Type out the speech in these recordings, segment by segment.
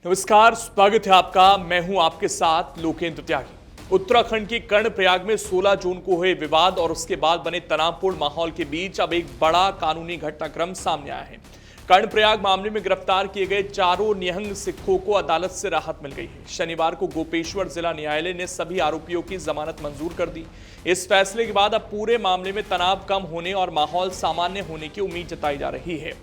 नमस्कार, स्वागत है आपका। मैं हूं आपके साथ लोकेंद्र त्यागी। उत्तराखंड के कर्णप्रयाग में 16 जून को हुए विवाद और उसके बाद बने तनावपूर्ण माहौल के बीच अब एक बड़ा कानूनी घटनाक्रम सामने आया है। कर्णप्रयाग मामले में गिरफ्तार किए गए चारों निहंग सिखों को अदालत से राहत मिल गई है। शनिवार को गोपेश्वर जिला न्यायालय ने सभी आरोपियों की जमानत मंजूर कर दी। इस फैसले के बाद अब पूरे मामले में तनाव कम होने और माहौल सामान्य होने की उम्मीद जताई जा रही है।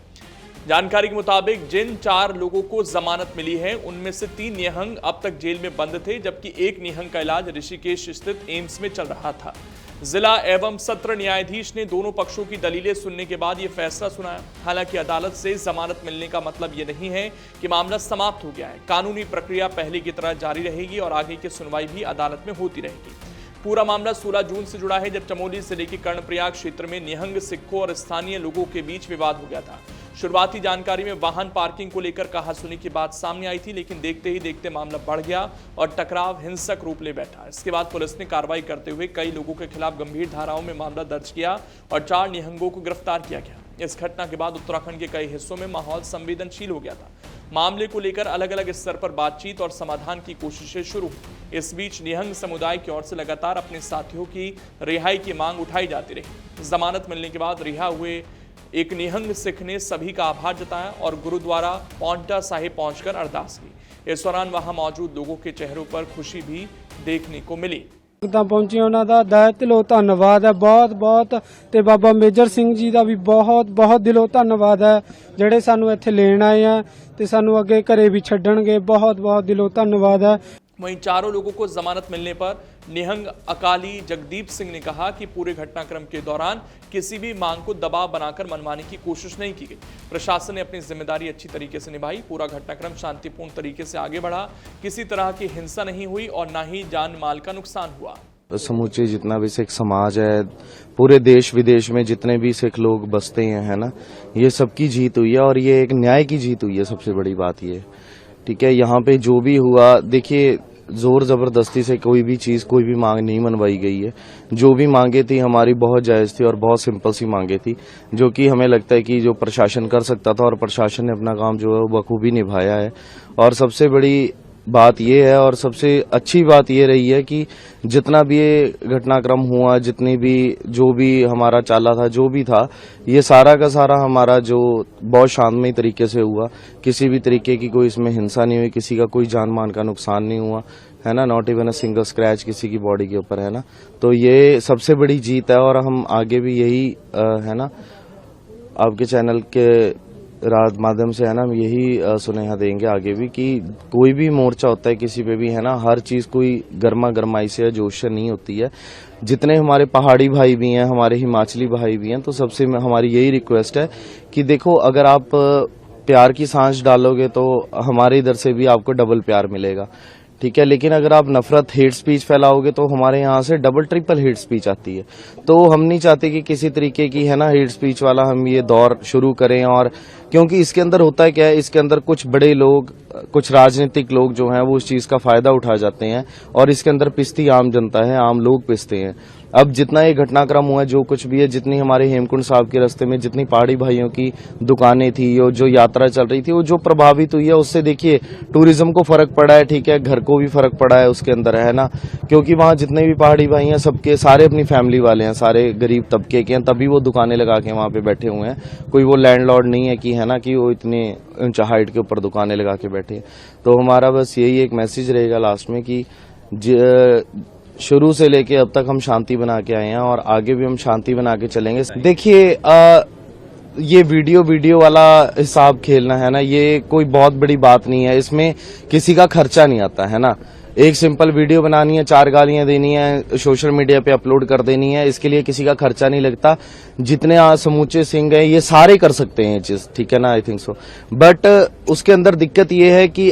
जानकारी के मुताबिक जिन 4 लोगों को जमानत मिली है उनमें से 3 निहंग अब तक जेल में बंद थे, जबकि एक निहंग का इलाज ऋषिकेश स्थित एम्स में चल रहा था। जिला एवं सत्र न्यायाधीश ने दोनों पक्षों की दलीलें सुनने के बाद यह फैसला सुनाया। हालांकि अदालत से जमानत मिलने का मतलब यह नहीं है कि मामला समाप्त हो गया है। कानूनी प्रक्रिया पहले की तरह जारी रहेगी और आगे की सुनवाई भी अदालत में होती रहेगी। पूरा मामला 16 जून से जुड़ा है, जब चमोली जिले के कर्णप्रयाग क्षेत्र में निहंग सिखों और स्थानीय लोगों के बीच विवाद हो गया था। शुरुआती जानकारी में वाहन पार्किंग को लेकर कहासुनी की बात सामने आई थी, लेकिन देखते ही देखते मामला बढ़ गया और टकराव हिंसक रूप ले बैठा। इसके बाद पुलिस ने कार्रवाई करते हुए कई लोगों के खिलाफ गंभीर धाराओं में मामला दर्ज किया और 4 निहंगों को गिरफ्तार किया गया। इस घटना के बाद उत्तराखंड के कई हिस्सों में माहौल संवेदनशील हो गया था। मामले को लेकर अलग अलग स्तर पर बातचीत और समाधान की कोशिशें शुरू हुई। इस बीच निहंग समुदाय की ओर से लगातार अपने साथियों की रिहाई की मांग उठाई जाती रही। जमानत मिलने के बाद रिहा हुए एक निहंग सिख ने सभी का आभार जताया और गुरुद्वारा पौंटा साहिब पहुंचकर अरदास की। इस दौरान वहां मौजूद लोगों के चेहरों पर खुशी भी देखने को मिली। पहुंची उन्होंने दा दिलों धन्नवाद है, बहुत ते बाबा मेजर सिंह जी का भी बहुत दिलों धन्नवाद है, ਜਿਹੜੇ ਸਾਨੂੰ ਇੱਥੇ ਲੈਣ ਆਏ ਆ ਤੇ ਸਾਨੂੰ ਅੱਗੇ ਘਰੇ ਵੀ ਛੱਡਣਗੇ। बहुत दिलों धन्नवाद है। वहीं चारों लोगों को जमानत मिलने पर निहंग अकाली जगदीप सिंह ने कहा कि पूरे घटनाक्रम के दौरान किसी भी मांग को दबाव बनाकर मनवाने की कोशिश नहीं की गई। प्रशासन ने अपनी जिम्मेदारी अच्छी तरीके से निभाई। पूरा घटनाक्रम शांतिपूर्ण तरीके से आगे बढ़ा। किसी तरह की हिंसा नहीं हुई और न ही जान माल का नुकसान हुआ। समूचे जितना भी सिख समाज है, पूरे देश विदेश में जितने भी सिख लोग बसते हैं, है ना, ये सबकी जीत हुई है और ये एक न्याय की जीत हुई है। सबसे बड़ी बात ये, ठीक है, यहाँ पे जो भी हुआ, देखिए, जोर जबरदस्ती से कोई भी चीज, कोई भी मांग नहीं मनवाई गई है। जो भी मांगे थी हमारी बहुत जायज थी और बहुत सिंपल सी मांगे थी, जो कि हमें लगता है कि जो प्रशासन कर सकता था और प्रशासन ने अपना काम जो है वो बखूबी निभाया है। और सबसे बड़ी बात यह है और सबसे अच्छी बात यह रही है कि जितना भी ये घटनाक्रम हुआ, जितनी भी जो भी हमारा चाला था, जो भी था, ये सारा का सारा हमारा जो बहुत शांतमय तरीके से हुआ। किसी भी तरीके की कोई इसमें हिंसा नहीं हुई, किसी का कोई जान मान का नुकसान नहीं हुआ, है ना, not even a single scratch किसी की बॉडी के ऊपर, है ना। तो ये सबसे बड़ी जीत है और हम आगे भी यही है ना, आपके चैनल के माध्यम से, है ना, यही सुनेहा देंगे आगे भी कि कोई भी मोर्चा होता है किसी पे भी, है ना, हर चीज कोई गर्मा गर्माई से या जोश से नहीं होती है। जितने हमारे पहाड़ी भाई भी हैं, हमारे हिमाचली भाई भी हैं, तो सबसे हमारी यही रिक्वेस्ट है कि देखो, अगर आप प्यार की सांस डालोगे तो हमारे इधर से भी आपको डबल प्यार मिलेगा, ठीक है। लेकिन अगर आप नफरत, हेट स्पीच फैलाओगे तो हमारे यहाँ से डबल ट्रिपल हेट स्पीच आती है। तो हम नहीं चाहते कि किसी तरीके की, है ना, हेट स्पीच वाला हम ये दौर शुरू करें। और क्योंकि इसके अंदर होता है क्या है, इसके अंदर कुछ बड़े लोग, कुछ राजनीतिक लोग जो हैं वो उस चीज का फायदा उठा जाते हैं और इसके अंदर पिसती आम जनता है, आम लोग पिसते हैं। अब जितना ये घटनाक्रम हुआ है, जो कुछ भी है, जितनी हमारे हेमकुंड साहब के रास्ते में जितनी पहाड़ी भाइयों की दुकानें थी, जो यात्रा चल रही थी, वो जो प्रभावित हुई है, उससे देखिए टूरिज्म को फर्क पड़ा है, ठीक है, घर को भी फर्क पड़ा है उसके अंदर, है ना। क्योंकि वहाँ जितने भी पहाड़ी भाई हैं, सबके सारे अपनी फैमिली वाले हैं, सारे गरीब तबके के हैं, तभी वो दुकानें लगा के वहाँ पे बैठे हुए हैं। कोई वो लैंडलॉर्ड नहीं है कि, है ना, कि वो इतने ऊंचा हाइट के ऊपर दुकानें लगा के बैठे। तो हमारा बस यही एक मैसेज रहेगा लास्ट में कि शुरू से लेके अब तक हम शांति बना के आए हैं और आगे भी हम शांति बना के चलेंगे। देखिए, ये वीडियो वाला हिसाब खेलना, है ना, ये कोई बहुत बड़ी बात नहीं है। इसमें किसी का खर्चा नहीं आता, है ना। एक सिंपल वीडियो बनानी है, 4 गालियां देनी है, सोशल मीडिया पे अपलोड कर देनी है, इसके लिए किसी का खर्चा नहीं लगता। जितने समूचे सिंह हैं ये सारे कर सकते हैं ये चीज, ठीक है ना, आई थिंक सो। बट उसके अंदर दिक्कत ये है कि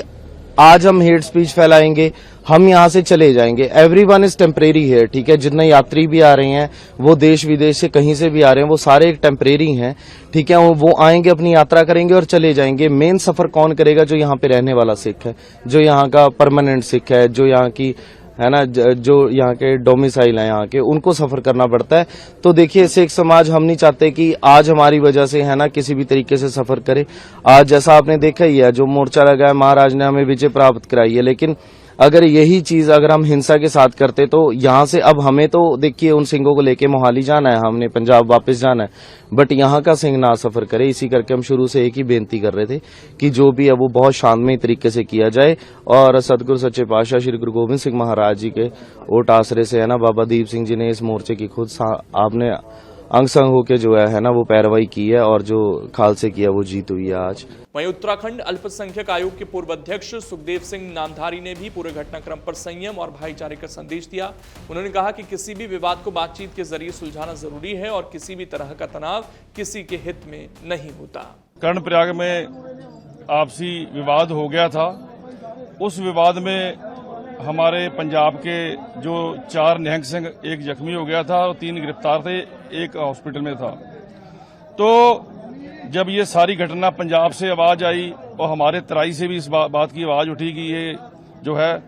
आज हम हेट स्पीच फैलाएंगे, हम यहाँ से चले जाएंगे। एवरीवन इज टेम्परेरी है, ठीक है। जितने यात्री भी आ रहे हैं, वो देश विदेश से कहीं से भी आ रहे हैं, वो सारे एक टेम्परेरी हैं, ठीक है। वो आएंगे, अपनी यात्रा करेंगे और चले जाएंगे। मेन सफर कौन करेगा? जो यहाँ पे रहने वाला सिख है, जो यहाँ का परमानेंट सिख है, जो यहाँ की, है ना, जो यहाँ के डोमिसाइल है यहाँ के, उनको सफर करना पड़ता है। तो देखिए सिख समाज हम नहीं चाहते कि आज हमारी वजह से है ना किसी भी तरीके से सफर करे। आज जैसा आपने देखा ही है, जो मोर्चा लगा है, महाराज ने हमें विजय प्राप्त कराई है, लेकिन अगर यही चीज अगर हम हिंसा के साथ करते तो यहाँ से अब हमें तो देखिए उन सिंहों को लेके मोहाली जाना है, हमने पंजाब वापस जाना है, बट यहाँ का सिंह ना सफर करे। इसी करके हम शुरू से एक ही बेनती कर रहे थे कि जो भी है वो बहुत शांतमय तरीके से किया जाए। और सतगुरु सच्चे पातशाह श्री गुरु गोबिंद सिंह महाराज जी के ओट आसरे से है ना, बाबा दीप सिंह जी ने इस मोर्चे की खुद आपने अंग संग होकर जो है ना वो पैरवाई की है, और जो खालसे किया वो जीत हुई है आज। वहीं उत्तराखंड अल्पसंख्यक आयोग के पूर्व अध्यक्ष सुखदेव सिंह नामधारी ने भी पूरे घटनाक्रम पर संयम और भाईचारे का संदेश दिया। उन्होंने कहा कि किसी भी विवाद को बातचीत के जरिए सुलझाना जरूरी है और किसी भी तरह का तनाव किसी के हित में नहीं होता। कर्णप्रयाग में आपसी विवाद हो गया था। उस विवाद में हमारे पंजाब के जो 4 निहंग सिंह, 1 जख्मी हो गया था और 3 गिरफ्तार थे, 1 हॉस्पिटल में था। तो जब ये सारी घटना पंजाब से आवाज आई और हमारे तराई से भी इस बात की आवाज उठी कि ये जो है,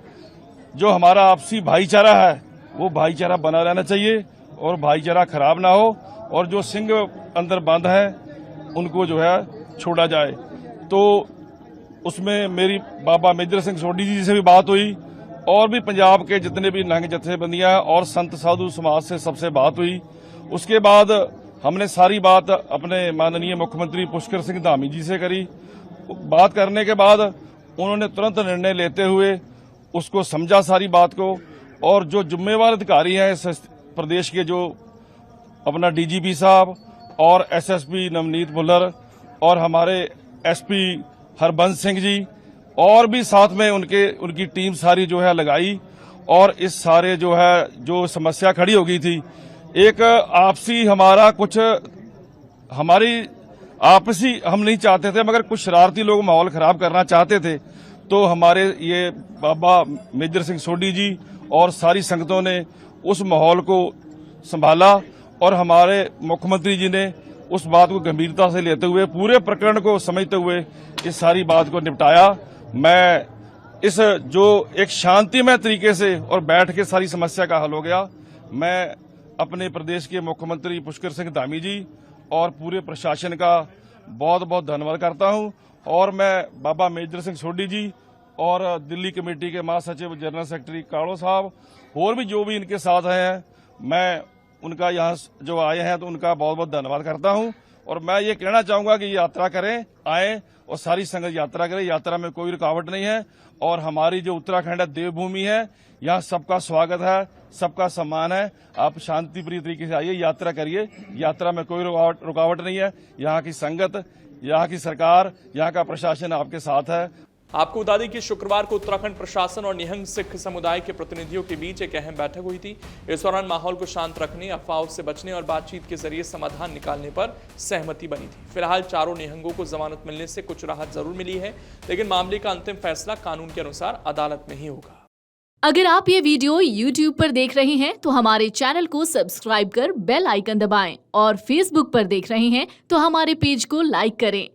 जो हमारा आपसी भाईचारा है वो भाईचारा बना रहना चाहिए और भाईचारा खराब ना हो, और जो सिंह अंदर बंद है उनको जो है छोड़ा जाए। तो उसमें मेरी बाबा मेजर सिंह सोढ़ी जी से भी बात हुई, और भी पंजाब के जितने भी निहंग जत्थेबंदियां और संत साधु समाज से सबसे बात हुई। उसके बाद हमने सारी बात अपने माननीय मुख्यमंत्री पुष्कर सिंह धामी जी से करी। बात करने के बाद उन्होंने तुरंत निर्णय लेते हुए उसको समझा सारी बात को, और जो जिम्मेवार अधिकारी हैं इस प्रदेश के, जो अपना डीजीपी साहब और एसएसपी नवनीत भुल्लर और हमारे एसपी हरबंस सिंह जी, और भी साथ में उनकी टीम सारी जो है लगाई, और इस सारे जो है जो समस्या खड़ी हो गई थी, एक आपसी हमारा कुछ हमारी आपसी हम नहीं चाहते थे, मगर कुछ शरारती लोग माहौल खराब करना चाहते थे। तो हमारे ये बाबा मेजर सिंह सोढ़ी जी और सारी संगतों ने उस माहौल को संभाला, और हमारे मुख्यमंत्री जी ने उस बात को गंभीरता से लेते हुए, पूरे प्रकरण को समझते हुए इस सारी बात को निपटाया। मैं इस जो एक शांतिमय तरीके से और बैठ के सारी समस्या का हल हो गया, मैं अपने प्रदेश के मुख्यमंत्री पुष्कर सिंह धामी जी और पूरे प्रशासन का बहुत बहुत धन्यवाद करता हूं। और मैं बाबा मेजर सिंह सोढ़ी जी और दिल्ली कमेटी के महासचिव जनरल सेक्रेटरी काड़ो साहब और भी जो भी इनके साथ हैं, मैं उनका यहाँ जो आए हैं तो उनका बहुत बहुत धन्यवाद करता हूं। और मैं ये कहना चाहूंगा कि यात्रा करें, आए और सारी संगत यात्रा करें। यात्रा में कोई रुकावट नहीं है, और हमारी जो उत्तराखंड है देवभूमि है, यहाँ सबका स्वागत है, सबका सम्मान है। आप शांतिप्रिय तरीके से आइए, यात्रा करिए, यात्रा में कोई रुकावट नहीं है। यहाँ की संगत, यहाँ की सरकार, यहाँ का प्रशासन आपके साथ है। आपको बता दें कि शुक्रवार को उत्तराखंड प्रशासन और निहंग सिख समुदाय के प्रतिनिधियों के बीच एक अहम बैठक हुई थी। इस दौरान माहौल को शांत रखने, अफवाहों से बचने और बातचीत के जरिए समाधान निकालने पर सहमति बनी थी। फिलहाल चारों निहंगों को जमानत मिलने से कुछ राहत जरूर मिली है, लेकिन मामले का अंतिम फैसला कानून के अनुसार अदालत में ही होगा। अगर आप ये वीडियो YouTube पर देख रहे हैं तो हमारे चैनल को सब्सक्राइब कर बेल आइकन दबाएं, और Facebook पर देख रहे हैं तो हमारे पेज को लाइक करें।